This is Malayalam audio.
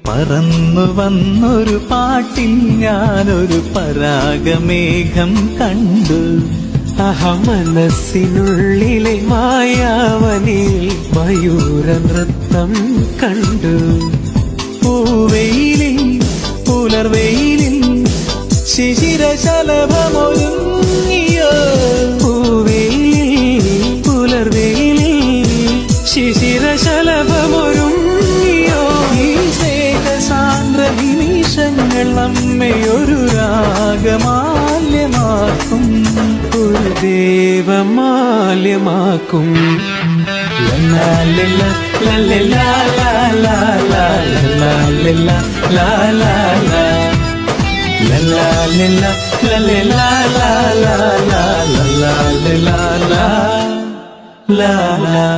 പറന്നു വന്നൊരു പാട്ടിൽ ഞാനൊരു പരാഗമേഘം കണ്ടു. മനസ്സിനുള്ളിലെ മായാവനിൽ മയൂര നൃത്തം കണ്ടു. പൂവെയിലിൽ പുലർവെയിലിൽ ശിശിരശലഭമൊരുങ്ങിയോ. പൂവെയിലിൽ പുലർവെയിലിൽ ശിശിരശലഭമൊരുങ്ങിയോ. ഈ സ്നേഹസാന്ദ്ര നിമിഷങ്ങൾ നമ്മയൊരു രാഗമാല്യമാക്കും, ഒരു ദേവമാല്യമാക്കും. ലാ ലാ ലാ ലാ ലാ ലാ ലാ ലാ ലാ ലാ ലാ ലാ La la la la la la la la la la la la la la la